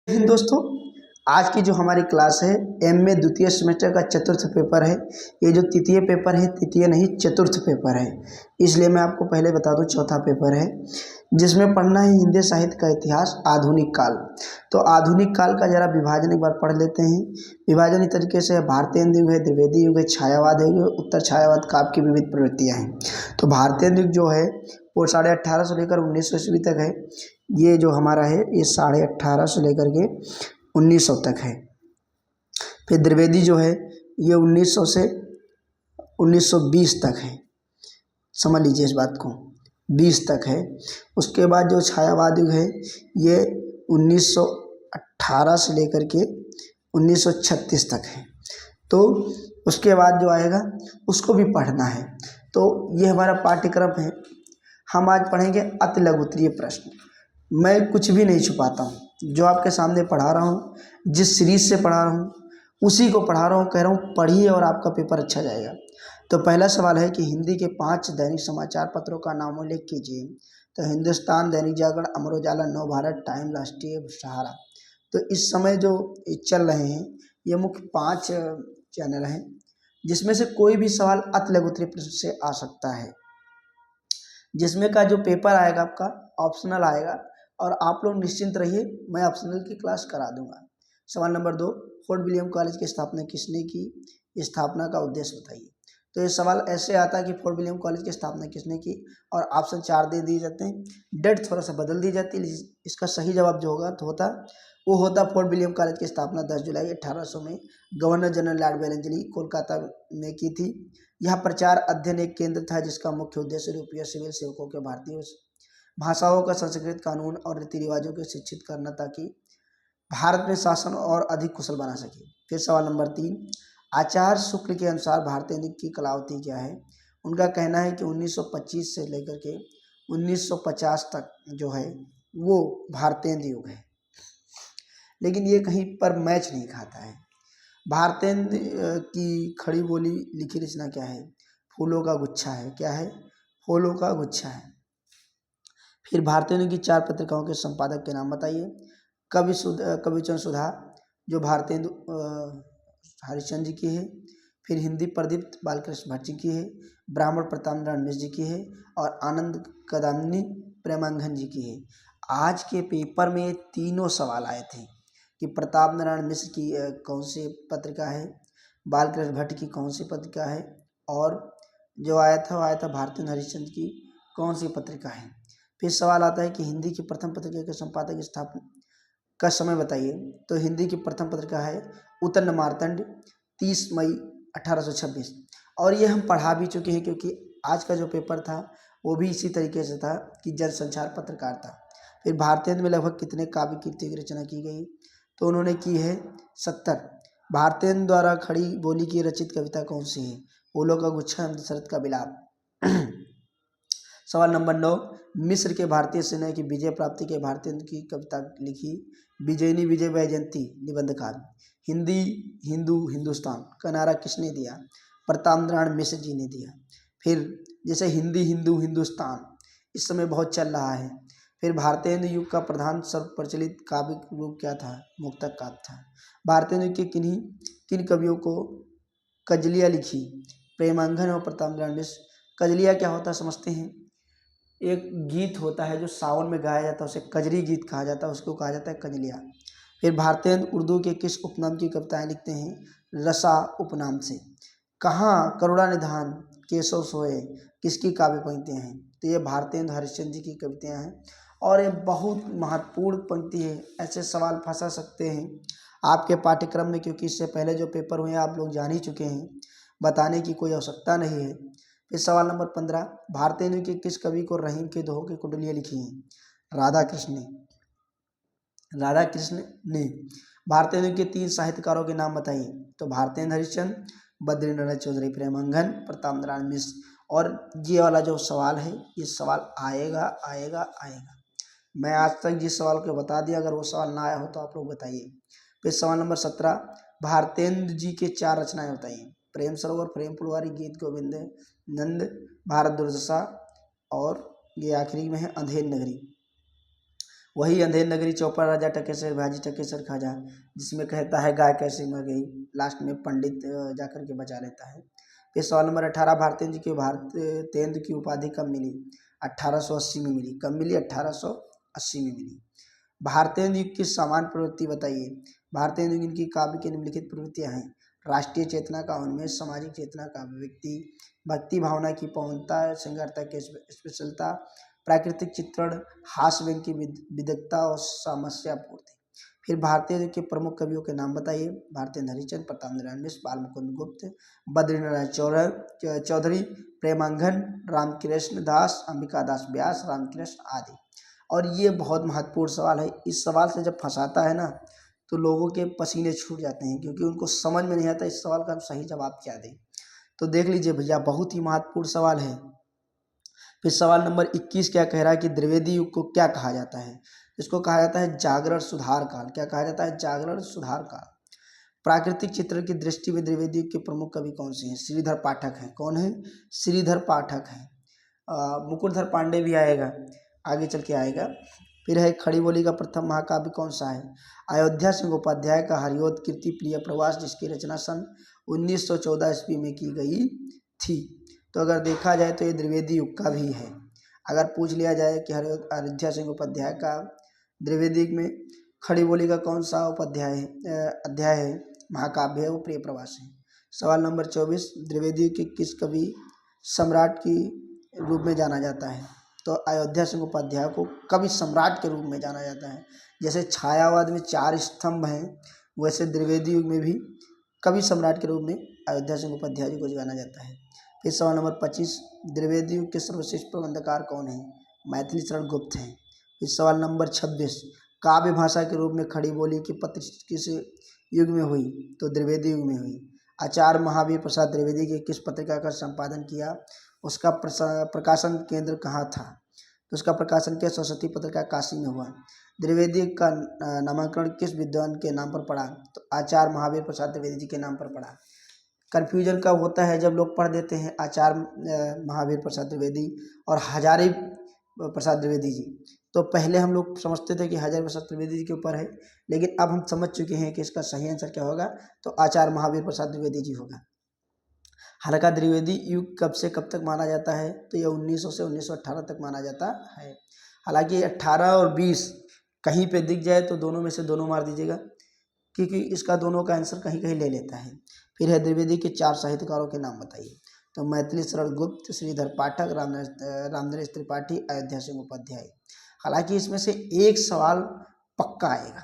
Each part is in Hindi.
हिंद दोस्तों, आज की जो हमारी क्लास है एमए द्वितीय सेमेस्टर का चतुर्थ पेपर है। ये जो तृतीय पेपर है, तृतीय नहीं चतुर्थ पेपर है, इसलिए मैं आपको पहले बता दूं चौथा पेपर है जिसमें पढ़ना है हिंदी साहित्य का इतिहास आधुनिक काल। तो आधुनिक काल का जरा विभाजन एक बार पढ़ लेते हैं। विभाजन इस तरीके से भारतीय युग है, द्विवेदी युग है, छायावाद है, उत्तर छायावाद काव्य की विविध प्रवृत्तियाँ हैं। तो भारतीय युग जो है वो 1850 से लेकर 1900 ईस्वी तक है। ये जो हमारा है ये 1850 से लेकर के 1900 तक है। फिर द्विवेदी जो है ये 1900 से 1920 तक है। समझ लीजिए इस बात को, 20 तक है। उसके बाद जो छायावाद युग है ये 1918 से लेकर के 1936 तक है। तो उसके बाद जो आएगा उसको भी पढ़ना है। तो ये हमारा पाठ्यक्रम है। हम आज पढ़ेंगे अति लघु उत्तरीय प्रश्न। मैं कुछ भी नहीं छुपाता हूँ, जो आपके सामने पढ़ा रहा हूँ, जिस सीरीज से पढ़ा रहा हूँ उसी को पढ़ा रहा हूँ। कह रहा हूँ पढ़िए और आपका पेपर अच्छा जाएगा। तो पहला सवाल है कि हिंदी के 5 दैनिक समाचार पत्रों का नाम उल्लेख कीजिए। तो हिंदुस्तान, दैनिक जागरण, अमर उजाला, नवभारत, टाइम, राष्ट्रीय सहारा। तो इस समय जो चल रहे हैं ये मुख्य 5 चैनल हैं, जिसमें से कोई भी सवाल अति लघु उत्तरीय प्रश्न से आ सकता है। जिसमें का जो पेपर आएगा आपका ऑप्शनल आएगा, और आप लोग निश्चिंत रहिए, मैं ऑप्शनल की क्लास करा दूंगा। सवाल नंबर 2, फोर्ट विलियम कॉलेज की स्थापना किसने की? स्थापना का उद्देश्य बताइए। तो ये सवाल ऐसे आता है कि फोर्ट विलियम कॉलेज की स्थापना किसने की, और ऑप्शन 4 दे दिए जाते हैं। डेट थोड़ा सा बदल दी जाती है। इसका सही जवाब जो होगा तो वो होता फोर्ट विलियम कॉलेज की स्थापना 10 जुलाई 1800 में गवर्नर जनरल लॉर्ड वेलेंसली कोलकाता में की थी। यह प्रचार अध्ययन एक केंद्र था जिसका मुख्य उद्देश्य यूरोपीय सिविल सेवकों के भारतीय भाषाओं का संस्कृत, कानून और रीति रिवाजों को शिक्षित करना, ताकि भारत में शासन और अधिक कुशल बना सके। फिर सवाल नंबर 3, आचार्य शुक्ल के अनुसार भारतीय युग की कलावती क्या है? उनका कहना है कि 1925 से लेकर के 1950 तक जो है वो भारतीय युग है, लेकिन ये कहीं पर मैच नहीं खाता है। भारतीय की खड़ी बोली लिखी रचना क्या है? फूलों का गुच्छा है। क्या है? फूलों का गुच्छा है। फिर भारतीय की 4 पत्रिकाओं के संपादक के नाम बताइए। कविचंद सुधा जो भारतीय हरिश्चंद्र जी की है। फिर हिंदी प्रदीप्त बालकृष्ण भट्ट जी की है। ब्राह्मण प्रताप नारायण मिश्र जी की है। और आनंद कदामिनी प्रेमांगन जी की है। आज के पेपर में तीनों सवाल आए थे कि प्रताप नारायण मिश्र की कौन सी पत्रिका है, बालकृष्ण भट्ट की कौन सी पत्रिका है, और जो आया था भारतीय हरिश्चंद्र की कौन सी पत्रिका है। फिर सवाल आता है कि हिंदी की प्रथम पत्रिका के संपादक स्थापना का समय बताइए। तो हिंदी की प्रथम पत्रिका है उत्तर मार्तंड, 30 मई 1826। और ये हम पढ़ा भी चुके हैं, क्योंकि आज का जो पेपर था वो भी इसी तरीके से था कि जनसंचार पत्रकार था। फिर भारतीय में लगभग कितने काव्य कृतियों की रचना की गई? तो उन्होंने की है 70। भारतीय द्वारा खड़ी बोली की रचित कविता कौन सी है? फूलों का गुच्छा, शरद का बिलाप। सवाल नंबर 9, मिस्र के भारतीय सेना की विजय प्राप्ति के भारतीय की कविता लिखी। विजयिनी विजय वैजयंती निबंधकार। हिंदी, हिंदू, हिंदुस्तान का नारा किसने दिया? प्रताप नारायण मिश्र जी ने दिया। फिर जैसे हिंदी, हिंदू, हिंदुस्तान इस समय बहुत चल रहा है। फिर भारतीय युग का प्रधान सर्व प्रचलित काव्य रूप क्या था? मुक्तक काव्य था। भारतीय युग के किन कवियों को कजलियाँ लिखी? प्रेमांगन और प्रताप नारायण मिश्र। कजलिया क्या होता है समझते हैं? एक गीत होता है जो सावन में गाया जाता है, उसे कजरी गीत कहा जाता है, उसको कहा जाता है कजलिया। फिर भारतीय उर्दू के किस उपनाम की कविताएं लिखते हैं? रसा उपनाम से। कहाँ करुणा निधान केशव सोए किसकी काव्य पंक्तियाँ हैं? तो ये भारतीय हरिश्चंद्र जी की कविताएं हैं, और ये बहुत महत्वपूर्ण पंक्ति है। ऐसे सवाल फंसा सकते हैं आपके पाठ्यक्रम में, क्योंकि इससे पहले जो पेपर हुए आप लोग जान ही चुके हैं, बताने की कोई आवश्यकता नहीं है। फिर सवाल नंबर 15, भारतीय के किस कवि को रहीम के दोहों की कुंडलियाँ लिखी हैं? राधा कृष्ण ने। भारतीय के 3 साहित्यकारों के नाम बताइए। तो भारतीय हरिश्चंद्र, बद्रीनारायण चौधरी, प्रेमांगन, प्रताप नारायण मिश्र। और ये वाला जो सवाल है ये सवाल आएगा आएगा आएगा। मैं आज तक जिस सवाल को बता दिया, अगर वो सवाल ना आया हो तो आप लोग बताइए। फिर सवाल नंबर 17, भारतेंद्र जी के 4 रचनाएं बताइए। प्रेम सरोवर, प्रेम पुलवारी, गीत गोविंद, नंद, भारत दुर्दशा, और ये आखिरी में है अंधेर नगरी। वही अंधेर नगरी चौपड़ राजा टकेसर भाजी टकेसर खाजा, जिसमें कहता है गाय कैसे मर गई, लास्ट में पंडित जाकर के बचा लेता है। फिर सवाल नंबर 18, भारतेंदु की उपाधि कब मिली? 1880 में मिली। कब मिली? 1880 में मिली। भारतेंदु की सामान्य प्रवृत्ति बताइए। भारतेंदु की काव्य की निम्नलिखित प्रवृत्तियाँ हैं। राष्ट्रीय चेतना का उन्मेष, सामाजिक चेतना का अभिव्यक्ति, भक्ति भावना की पौनता, संगरता की स्पेशलता, प्राकृतिक चित्रण, हास्य व्यंग की विदग्धता और समस्या पूर्ति। फिर भारतीय के प्रमुख कवियों के नाम बताइए। भारतेंदु हरिश्चंद्र, प्रतापचंद्र मिश्र, बालमुकुंद गुप्त, बद्रीनारायण चौधरी, प्रेमांगन, रामकृष्ण दास, अंबिका दास व्यास, रामकृष्ण आदि। और ये बहुत महत्वपूर्ण सवाल है। इस सवाल से जब फंसाता है ना तो लोगों के पसीने छूट जाते हैं, क्योंकि उनको समझ में नहीं आता इस सवाल का हम सही जवाब क्या दें। तो देख लीजिए भैया, बहुत ही महत्वपूर्ण सवाल है। फिर सवाल नंबर 21 क्या कह रहा है कि द्विवेदी युग को क्या कहा जाता है? इसको कहा जाता है जागरण सुधार काल। क्या कहा जाता है? जागरण सुधार काल। प्राकृतिक चित्र की दृष्टि में द्विवेदी युग के प्रमुख कवि कौन से हैं? श्रीधर पाठक हैं। कौन है? श्रीधर पाठक हैं। मुकुटधर पांडे भी आएगा, आगे चल के आएगा। फिर है खड़ी बोली का प्रथम महाकाव्य कौन सा है? अयोध्या सिंह उपाध्याय का हरिओद कीर्ति प्रिय प्रवास, जिसकी रचना सन 1914 ईस्वी में की गई थी। तो अगर देखा जाए तो ये द्विवेदी युग का भी है। अगर पूछ लिया जाए कि अयोध्या सिंह उपाध्याय का द्विवेदी युग में खड़ी बोली का कौन सा अध्याय है, महाकाव्य है, वो प्रिय प्रवास है। सवाल नंबर 24, द्विवेदी युग के किस कवि सम्राट की रूप में जाना जाता है? तो अयोध्या सिंह उपाध्याय को कवि सम्राट के रूप में जाना जाता है। जैसे छायावाद में 4 स्तंभ हैं, वैसे द्विवेदी युग में भी कवि सम्राट के रूप में अयोध्या सिंह उपाध्याय जी को जाना जाता है। फिर सवाल नंबर 25, द्विवेदी युग के सर्वश्रेष्ठ प्रबंधकार कौन है? मैथिली शरण गुप्त हैं। फिर सवाल नंबर 26, काव्य भाषा के रूप में खड़ी बोली की प्रतिष्ठा किस युग में हुई? तो द्विवेदी युग में हुई। आचार्य महावीर प्रसाद द्विवेदी के किस पत्रिका का संपादन किया? उसका प्रकाशन केंद्र कहाँ था? तो उसका प्रकाशन क्या सरस्वती पत्रिका काशी में हुआ। द्विवेदी का नामकरण किस विद्वान के नाम पर पड़ा? तो आचार्य महावीर प्रसाद द्विवेदी जी के नाम पर पड़ा। कन्फ्यूजन कब होता है? जब लोग पढ़ देते हैं आचार्य महावीर प्रसाद द्विवेदी और हजारी प्रसाद द्विवेदी जी, तो पहले हम लोग समझते थे कि हजारी प्रसाद द्विवेदी जी के ऊपर है, लेकिन अब हम समझ चुके हैं कि इसका सही आंसर क्या होगा, तो आचार्य महावीर प्रसाद द्विवेदी जी होगा। हालांकि द्विवेदी युग कब से कब तक माना जाता है? तो यह 1900 से 1918 तक माना जाता है। हालांकि 18 और 20 कहीं पे दिख जाए तो दोनों में से दोनों मार दीजिएगा, क्योंकि इसका दोनों का आंसर कहीं कहीं ले लेता है। फिर है द्विवेदी के 4 साहित्यकारों के नाम बताइए। तो मैथिली शरण गुप्त, श्रीधर पाठक, रामनरेश त्रिपाठी, अयोध्या सिंह उपाध्याय। हालांकि इसमें से एक सवाल पक्का आएगा,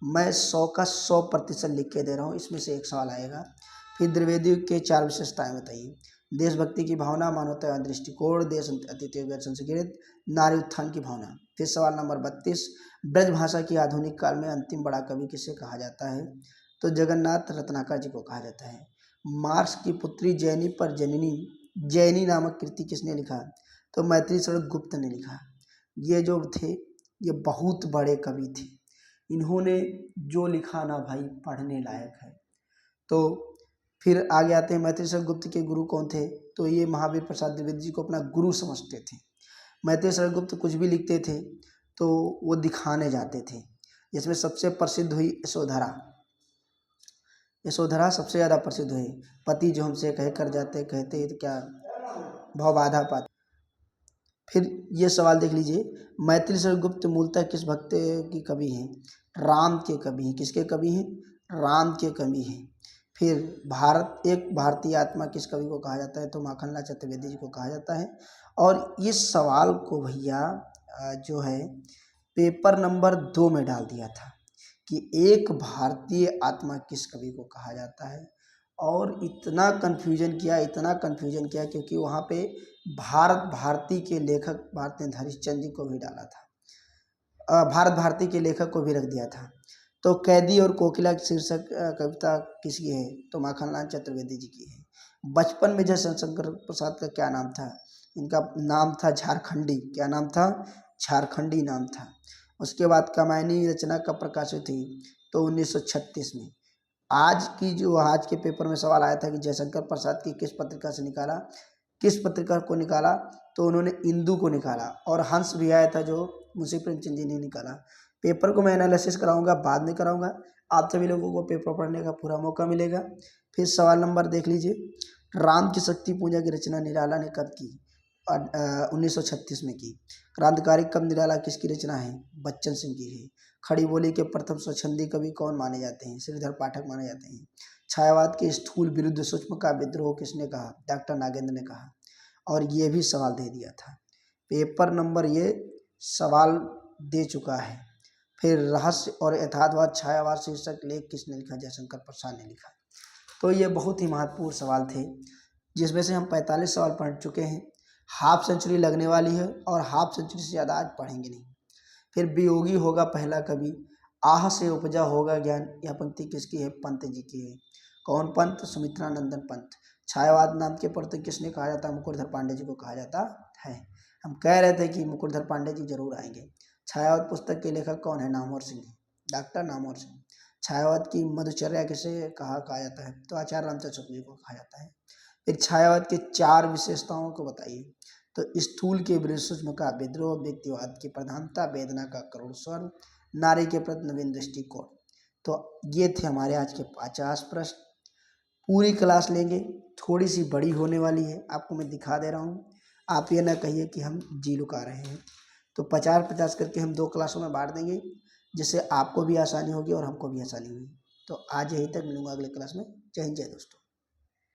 मैं 100 का 100% लिख के दे रहा हूँ, इसमें से एक सवाल आएगा। फिर द्विवेदी युग के 4 विशेषताएं बताइए। देशभक्ति की भावना, मानवता दृष्टिकोण, देश अतिथि संस्कृत, नारी उत्थान की भावना। फिर सवाल नंबर 32, ब्रज भाषा की आधुनिक काल में अंतिम बड़ा कवि किसे कहा जाता है? तो जगन्नाथ रत्नाकर जी को कहा जाता है। मार्क्स की पुत्री जैनी पर जननी जैनी नामक कृति किसने लिखा? तो मैथिली शरण गुप्त ने लिखा। ये जो थे ये बहुत बड़े कवि थे, इन्होंने जो लिखा ना भाई पढ़ने लायक है। तो फिर आगे आते हैं, मैथिली शरण गुप्त के गुरु कौन थे? तो ये महावीर प्रसाद द्विवेदी जी को अपना गुरु समझते थे। मैथिली शरण गुप्त कुछ भी लिखते थे तो वो दिखाने जाते थे, जिसमें सबसे प्रसिद्ध हुई यशोधरा। यशोधरा सबसे ज़्यादा प्रसिद्ध हुई। पति जो हमसे कह कर जाते, कहते तो क्या भाव बाधा पाते। फिर ये सवाल देख लीजिए, मैथिली शरण गुप्त मूलतः किस भक्त की कवि हैं? राम के कवि हैं। किसके कवि हैं? राम के कवि हैं। फिर एक भारतीय आत्मा किस कवि को कहा जाता है? तो माखनलाल चतुर्वेदी जी को कहा जाता है। और इस सवाल को भैया जो है पेपर नंबर 2 में डाल दिया था कि एक भारतीय आत्मा किस कवि को कहा जाता है। और इतना कन्फ्यूजन किया क्योंकि वहाँ पे भारत भारती के लेखक भारतेंदु हरिश्चंद्र जी को भी डाला था, भारत भारती के लेखक को भी रख दिया था। तो कैदी और कोकिला की शीर्षक कविता किसकी है? तो माखनलाल चतुर्वेदी जी की है। बचपन में जयशंकर प्रसाद का क्या नाम था? इनका नाम था झारखंडी। क्या नाम था? झारखंडी नाम था। उसके बाद कामायनी रचना कब प्रकाशित हुई? तो 1936 में। आज के पेपर में सवाल आया था कि जयशंकर प्रसाद की किस पत्रिका को निकाला? तो उन्होंने इंदु को निकाला, और हंस भी आया था जो मुंशी प्रेमचंद जी ने निकाला। पेपर को मैं एनालिसिस कराऊंगा, बाद में कराऊंगा। आप सभी लोगों को पेपर पढ़ने का पूरा मौका मिलेगा। फिर सवाल नंबर देख लीजिए, राम की शक्ति पूजा की रचना निराला ने कब की? 1936 में की। क्रांतिकारी कब निराला किसकी रचना है? बच्चन सिंह की है। खड़ी बोली के प्रथम स्वच्छंदी कवि कौन माने जाते हैं? श्रीधर पाठक माने जाते हैं। छायावाद के स्थूल विरुद्ध सूक्ष्म का विद्रोह किसने कहा? डॉक्टर नागेंद्र ने कहा। और ये भी सवाल दे दिया था। पेपर नंबर ये सवाल दे चुका है। फिर रहस्य और यथार्थवाद छायावाद शीर्षक लेख किसने लिखा? जयशंकर प्रसाद ने लिखा। तो ये बहुत ही महत्वपूर्ण सवाल थे, जिसमें से हम 45 सवाल पढ़ चुके हैं। हाफ सेंचुरी लगने वाली है, और हाफ सेंचुरी से ज़्यादा आज पढ़ेंगे नहीं। फिर वियोगी होगा पहला कवि, आह से उपजा होगा ज्ञान, यह पंक्ति किसकी है? पंत जी की है। कौन पंत? सुमित्रानंदन पंत। छायावाद नाम के प्रतीक किसने कहा जाता है? मुकुटधर पांडे जी को कहा जाता है। हम कह रहे थे कि मुकुटधर पांडे जी जरूर आएंगे। छायावाद पुस्तक के लेखक कौन है? नामवर सिंह, डॉक्टर नामवर सिंह। छायावाद की मधुचर्या किसे कहा जाता है? तो आचार्य रामचंद्र शुक्ल जी को कहा जाता है। फिर छायावाद के 4 विशेषताओं को बताइए। तो स्थूल के विरुद्ध सूक्ष्म का विद्रोह, व्यक्तिवाद की प्रधानता, वेदना का करुण स्वर, नारी के प्रति नवीन दृष्टिकोण। तो ये थे हमारे आज के 50 प्रश्न। पूरी क्लास लेंगे, थोड़ी सी बड़ी होने वाली है, आपको मैं दिखा दे रहा हूँ। आप ये ना कहिए कि हम जी लुका रहे हैं। तो 50-50 करके हम 2 क्लासों में बांट देंगे, जिससे आपको भी आसानी होगी और हमको भी आसानी होगी। तो आज यहीं तक, मिलूंगा अगले क्लास में। जय हिंद, जय दोस्तों।